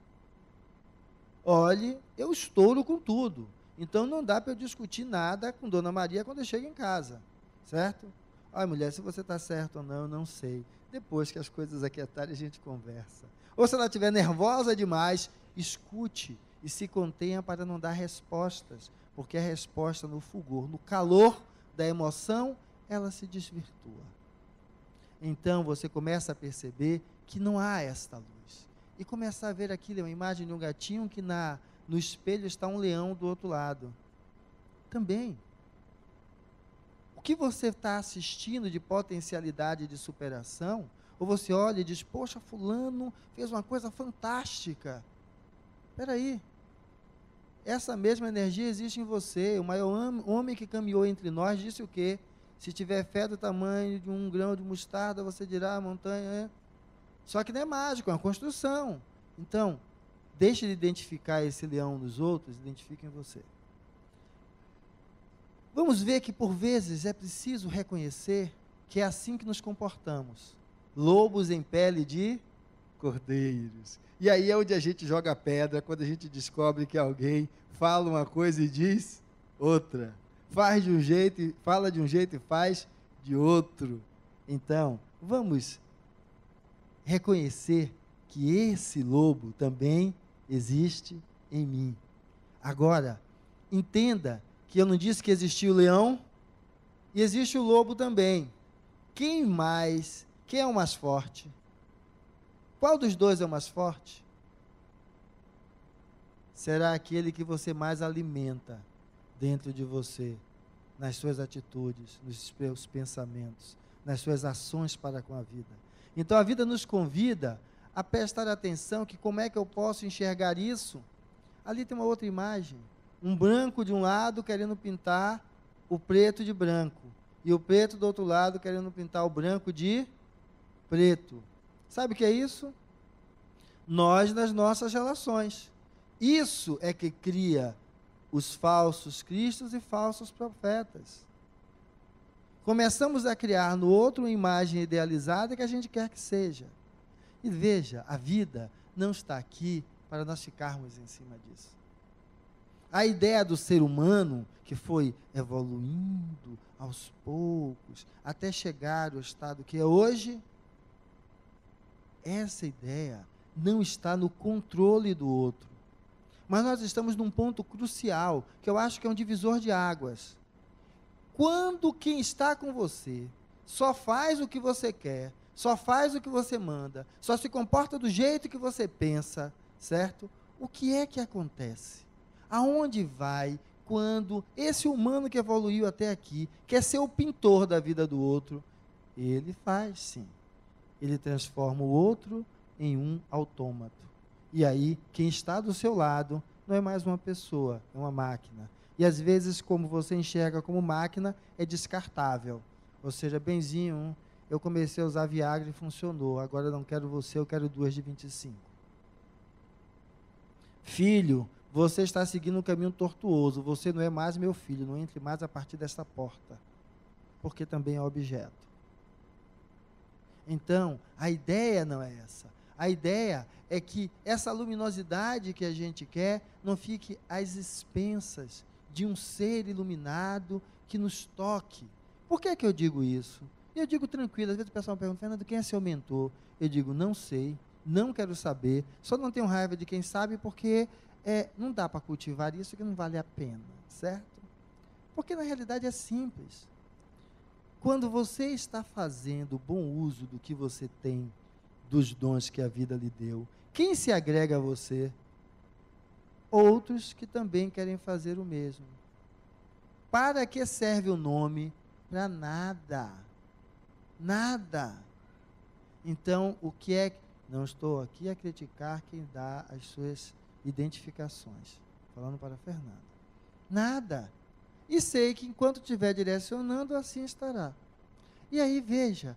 Olhe, eu estouro com tudo, então não dá para eu discutir nada com Dona Maria quando eu chego em casa, certo? Olha, mulher, se você está certo ou não, eu não sei. Depois que as coisas aquietarem, a gente conversa. Ou se ela estiver nervosa demais, escute e se contenha para não dar respostas, porque a resposta no fulgor, no calor da emoção, ela se desvirtua. Então você começa a perceber que não há esta luz. E começa a ver aquilo, uma imagem de um gatinho que no espelho está um leão do outro lado. Também. O que você está assistindo de potencialidade de superação, ou você olha e diz, poxa, fulano fez uma coisa fantástica. Espera aí. Essa mesma energia existe em você. O maior homem que caminhou entre nós disse o quê? Se tiver fé do tamanho de um grão de mostarda, você dirá a montanha. Só que não é mágico, é uma construção. Então, deixe de identificar esse leão nos outros, identifique em você. Vamos ver que, por vezes, é preciso reconhecer que é assim que nos comportamos. Lobos em pele de cordeiros. E aí é onde a gente joga pedra, quando a gente descobre que alguém fala uma coisa e diz outra. Faz de um jeito, fala de um jeito e faz de outro. Então, vamos reconhecer que esse lobo também existe em mim. Agora, entenda que eu não disse que existia o leão e existe o lobo também. Quem é o mais forte? Qual dos dois é o mais forte? Será aquele que você mais alimenta dentro de você, nas suas atitudes, nos seus pensamentos, nas suas ações para com a vida. Então a vida nos convida a prestar atenção que como é que eu posso enxergar isso? Ali tem uma outra imagem, um branco de um lado querendo pintar o preto de branco, e o preto do outro lado querendo pintar o branco de preto. Sabe o que é isso? Nós nas nossas relações. Isso é que cria os falsos cristos e falsos profetas. Começamos a criar no outro uma imagem idealizada que a gente quer que seja. E veja, a vida não está aqui para nós ficarmos em cima disso. A ideia do ser humano, que foi evoluindo aos poucos, até chegar ao estado que é hoje, essa ideia não está no controle do outro. Mas nós estamos num ponto crucial, que eu acho que é um divisor de águas. Quando quem está com você só faz o que você quer, só faz o que você manda, só se comporta do jeito que você pensa, certo? O que é que acontece? Aonde vai quando esse humano que evoluiu até aqui, quer ser o pintor da vida do outro? Ele faz, sim. Ele transforma o outro em um autômato. E aí, quem está do seu lado não é mais uma pessoa, é uma máquina. E às vezes, como você enxerga como máquina, é descartável. Ou seja, benzinho, eu comecei a usar Viagra e funcionou. Agora eu não quero você, eu quero 2 de 25. Filho, você está seguindo um caminho tortuoso. Você não é mais meu filho, não entre mais a partir desta porta. Porque também é objeto. Então, a ideia não é essa. A ideia é que essa luminosidade que a gente quer não fique às expensas de um ser iluminado que nos toque. Por que eu digo isso? Eu digo tranquilo, às vezes o pessoal me pergunta, Fernando, quem é seu mentor? Eu digo, não sei, não quero saber, só não tenho raiva de quem sabe, porque não dá para cultivar isso que não vale a pena, certo? Porque na realidade é simples. Quando você está fazendo bom uso do que você tem, dos dons que a vida lhe deu, quem se agrega a você? Outros que também querem fazer o mesmo. Para que serve o nome? Para nada. Nada. Então, o que é... Não estou aqui a criticar quem dá as suas identificações. Falando para Fernanda. Nada. E sei que enquanto estiver direcionando, assim estará. E aí, veja,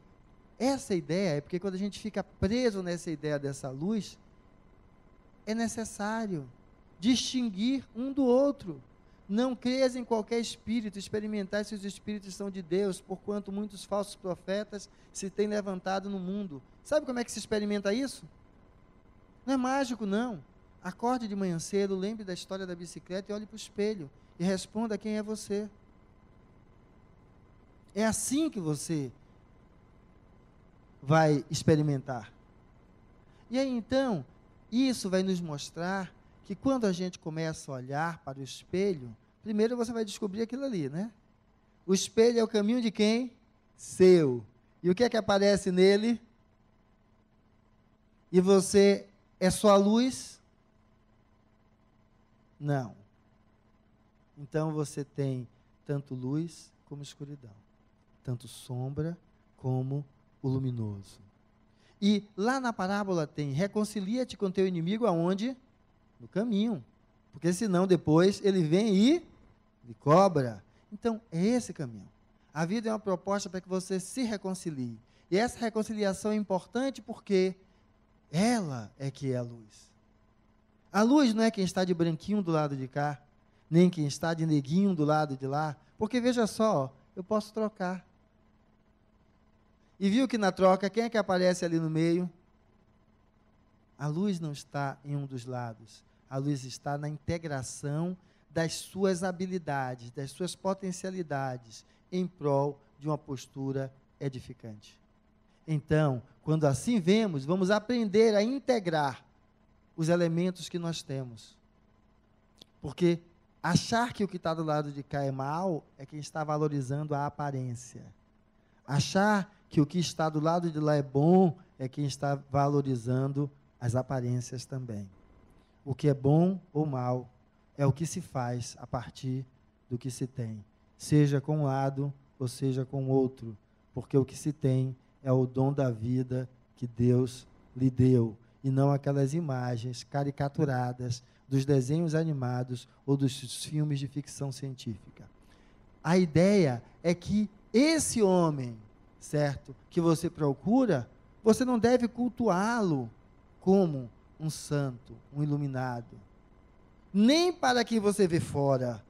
essa ideia, é porque quando a gente fica preso nessa ideia dessa luz, é necessário distinguir um do outro. Não creias em qualquer espírito, experimentai se os espíritos são de Deus, porquanto muitos falsos profetas se têm levantado no mundo. Sabe como é que se experimenta isso? Não é mágico, não. Acorde de manhã cedo, lembre da história da bicicleta e olhe para o espelho e responda quem é você. É assim que você vai experimentar. E aí, então, isso vai nos mostrar que quando a gente começa a olhar para o espelho, primeiro você vai descobrir aquilo ali, né? O espelho é o caminho de quem? Seu. E o que é que aparece nele? E você é só luz? Não. Então você tem tanto luz como escuridão, tanto sombra como o luminoso. E lá na parábola tem, reconcilia-te com teu inimigo aonde? No caminho. Porque senão depois ele vem e lhe cobra. Então, é esse caminho. A vida é uma proposta para que você se reconcilie. E essa reconciliação é importante porque ela é que é a luz. A luz não é quem está de branquinho do lado de cá, nem quem está de neguinho do lado de lá. Porque veja só, eu posso trocar. E viu que na troca, quem é que aparece ali no meio? A luz não está em um dos lados. A luz está na integração das suas habilidades, das suas potencialidades, em prol de uma postura edificante. Então, quando assim vemos, vamos aprender a integrar os elementos que nós temos. Porque achar que o que está do lado de cá é mal, é quem está valorizando a aparência. Achar que o que está do lado de lá é bom, é quem está valorizando as aparências também. O que é bom ou mal é o que se faz a partir do que se tem, seja com um lado ou seja com o outro, porque o que se tem é o dom da vida que Deus lhe deu, e não aquelas imagens caricaturadas dos desenhos animados ou dos filmes de ficção científica. A ideia é que esse homem, certo, que você procura, você não deve cultuá-lo como um santo, um iluminado. Nem para quem você vê fora,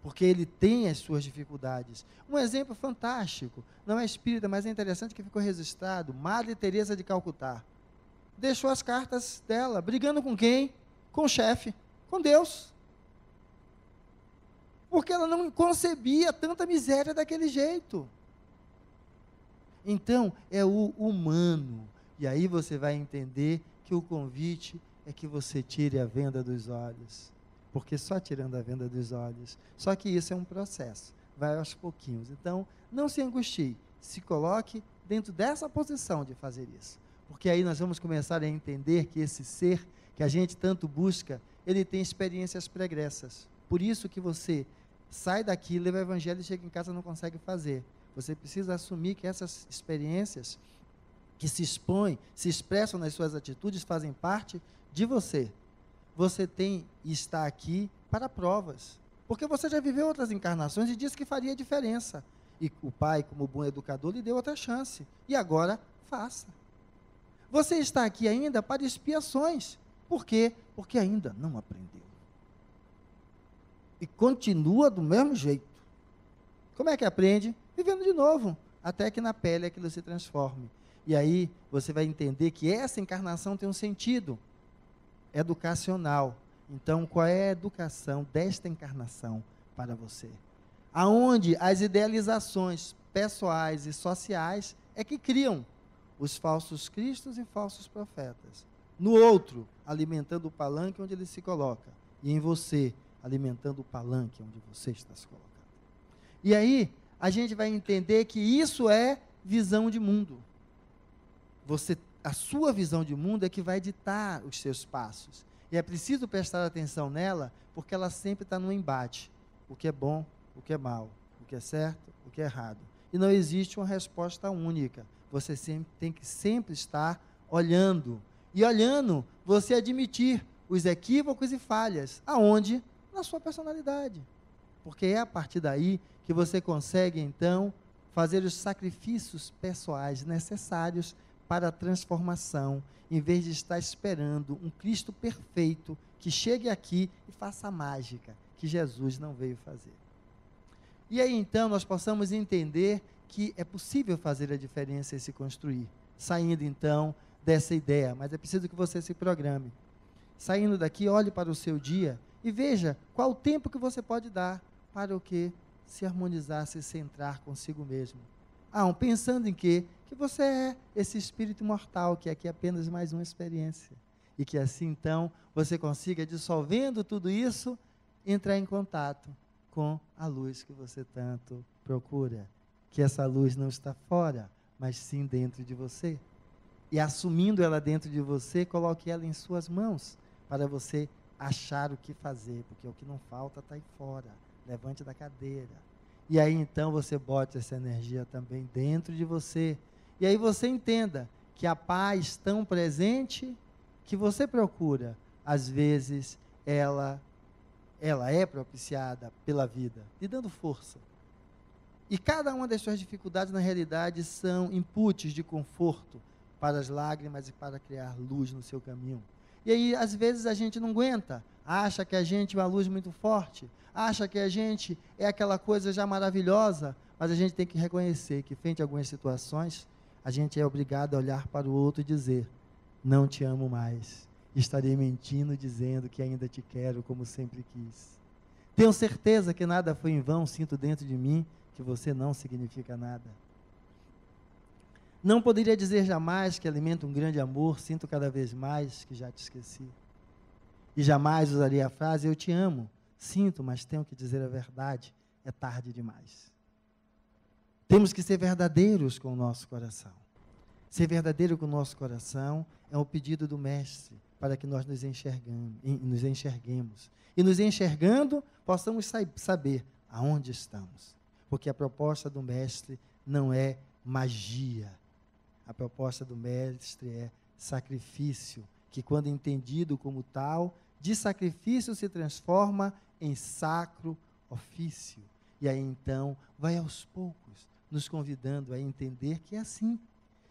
porque ele tem as suas dificuldades. Um exemplo fantástico, não é espírita, mas é interessante que ficou registrado, Madre Teresa de Calcutá. Deixou as cartas dela, brigando com quem? Com o chefe, com Deus. Porque ela não concebia tanta miséria daquele jeito. Então, é o humano. E aí você vai entender que o convite é que você tire a venda dos olhos. Porque só tirando a venda dos olhos. Só que isso é um processo. Vai aos pouquinhos. Então, não se angustie. Se coloque dentro dessa posição de fazer isso. Porque aí nós vamos começar a entender que esse ser que a gente tanto busca, ele tem experiências pregressas. Por isso que você sai daqui, leva o evangelho e chega em casa e não consegue fazer. Você precisa assumir que essas experiências que se expõem, se expressam nas suas atitudes, fazem parte de você. Você tem e está aqui para provas. Porque você já viveu outras encarnações e disse que faria diferença. E o Pai, como bom educador, lhe deu outra chance. E agora, faça. Você está aqui ainda para expiações. Por quê? Porque ainda não aprendeu. E continua do mesmo jeito. Como é que aprende? Vivendo de novo, até que na pele aquilo se transforme. E aí você vai entender que essa encarnação tem um sentido educacional. Então, qual é a educação desta encarnação? para você. Aonde as idealizações pessoais e sociais é que criam os falsos cristos e falsos profetas. No outro, alimentando o palanque onde ele se coloca. E em você, alimentando o palanque onde você está se colocando. E aí, a gente vai entender que isso é visão de mundo. A sua visão de mundo é que vai ditar os seus passos. E é preciso prestar atenção nela, porque ela sempre está no embate. O que é bom, o que é mal, o que é certo, o que é errado. E não existe uma resposta única. Você tem que sempre estar olhando. E olhando, você admitir os equívocos e falhas. Aonde? Na sua personalidade. Porque é a partir daí que você consegue, então, fazer os sacrifícios pessoais necessários para a transformação, em vez de estar esperando um Cristo perfeito que chegue aqui e faça a mágica que Jesus não veio fazer. E aí, então, nós possamos entender que é possível fazer a diferença e se construir, saindo, então, dessa ideia, mas é preciso que você se programe. Saindo daqui, olhe para o seu dia e veja qual o tempo que você pode dar para o quê? Se harmonizar, se centrar consigo mesmo. Pensando em quê? Que você é esse espírito mortal, que aqui é apenas mais uma experiência. E que assim, então, você consiga, dissolvendo tudo isso, entrar em contato com a luz que você tanto procura. Que essa luz não está fora, mas sim dentro de você. E assumindo ela dentro de você, coloque ela em suas mãos, para você achar o que fazer, porque o que não falta está aí fora. Levante da cadeira. E aí então você bote essa energia também dentro de você. E aí você entenda que a paz tão presente que você procura, às vezes ela é propiciada pela vida, lhe dando força. E cada uma das suas dificuldades, na realidade, são inputs de conforto para as lágrimas e para criar luz no seu caminho. E aí, às vezes, a gente não aguenta, acha que a gente é uma luz muito forte, acha que a gente é aquela coisa já maravilhosa, mas a gente tem que reconhecer que, frente a algumas situações, a gente é obrigado a olhar para o outro e dizer: não te amo mais, estarei mentindo dizendo que ainda te quero como sempre quis. Tenho certeza que nada foi em vão, sinto dentro de mim que você não significa nada. Não poderia dizer jamais que alimento um grande amor, sinto cada vez mais que já te esqueci. E jamais usaria a frase: eu te amo, sinto, mas tenho que dizer a verdade, é tarde demais. Temos que ser verdadeiros com o nosso coração. Ser verdadeiro com o nosso coração é o pedido do Mestre, para que nós nos enxerguemos. E nos enxergando, possamos saber aonde estamos. Porque a proposta do Mestre não é magia. A proposta do Mestre é sacrifício, que quando entendido como tal, de sacrifício se transforma em sacro ofício. E aí então, vai aos poucos, nos convidando a entender que é assim.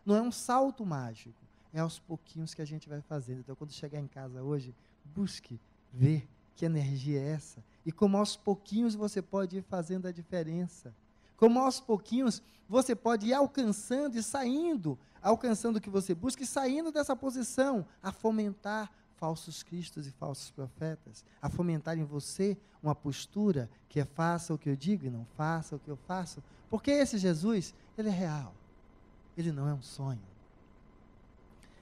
Não é um salto mágico, é aos pouquinhos que a gente vai fazendo. Então, quando chegar em casa hoje, busque ver que energia é essa. E como aos pouquinhos você pode ir fazendo a diferença. Como aos pouquinhos você pode ir alcançando e saindo, alcançando o que você busca e saindo dessa posição, a fomentar falsos cristos e falsos profetas, a fomentar em você uma postura que é faça o que eu digo e não faça o que eu faço. Porque esse Jesus, ele é real. Ele não é um sonho.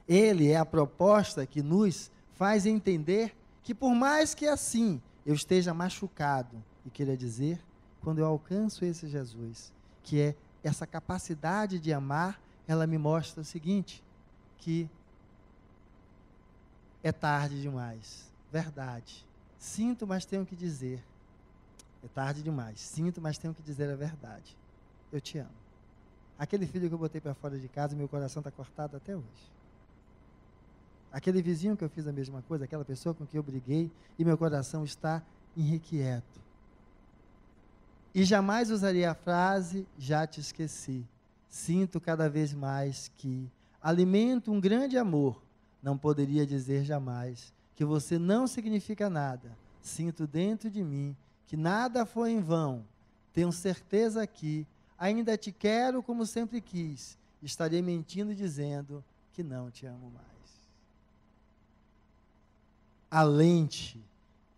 Ele é a proposta que nos faz entender que por mais que assim eu esteja machucado, e queira dizer, quando eu alcanço esse Jesus, que é essa capacidade de amar, ela me mostra o seguinte, que é tarde demais. Verdade. Sinto, mas tenho que dizer. É tarde demais. Sinto, mas tenho que dizer a verdade. Eu te amo. Aquele filho que eu botei para fora de casa, meu coração está cortado até hoje. Aquele vizinho que eu fiz a mesma coisa, aquela pessoa com quem eu briguei, e meu coração está irrequieto. E jamais usaria a frase, já te esqueci. Sinto cada vez mais que alimento um grande amor. Não poderia dizer jamais que você não significa nada. Sinto dentro de mim que nada foi em vão. Tenho certeza que ainda te quero como sempre quis. Estarei mentindo dizendo que não te amo mais. A lente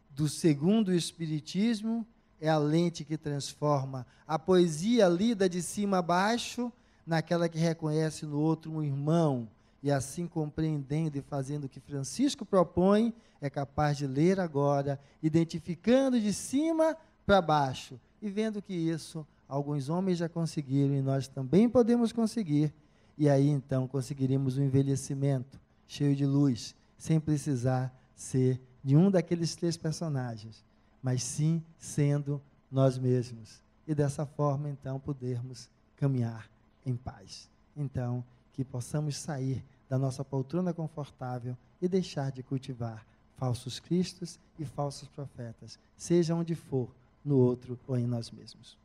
do segundo Espiritismo é a lente que transforma. A poesia lida de cima a baixo, naquela que reconhece no outro um irmão, e assim compreendendo e fazendo o que Francisco propõe, é capaz de ler agora, identificando de cima para baixo, e vendo que isso alguns homens já conseguiram, e nós também podemos conseguir, e aí então conseguiríamos um envelhecimento cheio de luz, sem precisar ser de um daqueles 3 personagens, mas sim sendo nós mesmos. E dessa forma, então, podermos caminhar em paz. Então, que possamos sair da nossa poltrona confortável e deixar de cultivar falsos cristos e falsos profetas, seja onde for, no outro ou em nós mesmos.